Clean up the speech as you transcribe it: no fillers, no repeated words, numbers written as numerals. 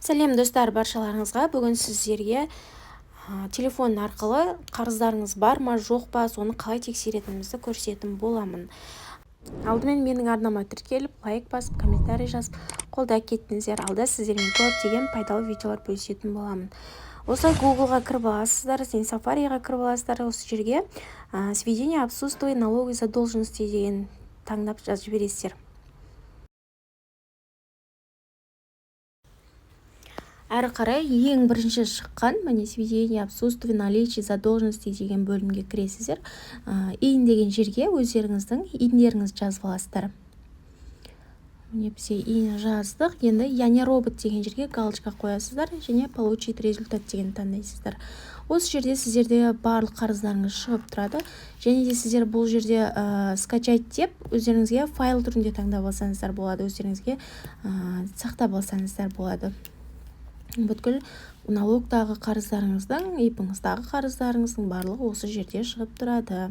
Сәлем достар, баршаларыңызға. Бүгін сіздерге телефон арқылы қарыздарыңыз бар ма, жоқ па, соны қалай тексеретінімізді көрсететін боламын. Алдымен менің арнама тіркеліп, лайк басып, комментарий жазып, қолдап кеттіңіздер. Алда сіздермен көптеген пайдалы видеолар бөлісетін боламын. Осылай Google-ға кіріп аласыздар, Safari-ға кіріп аласыздар. Осы жерге сведения отсутствия налоговой задолженности деген таңдап жазып жібересіздер. Әрі қарай ең бірінші шыққан сведения отсутствия наличия задолженности деген бөлімге кіресіздер. ин деген жерге өздеріңіздің индеріңізді жазып аласыздар. Біз ин жаздық. Енді яне робот деген жерге галочка қоясыздар және получить результат деген таңдайсыздар. Осы жерде сіздерде барлық қарыздарыңыз шығып тұрады. Және де сіздер бұл жерде скачать деп өздеріңізге файл түрінде таңдап алсаңыздар болады. Өздеріңізге сақтап алсаңыздар болады. Бүткіл налогтағы қарыздарыңыздың, ипыңыздағы қарыздарыңыздың барлығы осы жерде шығып тұрады.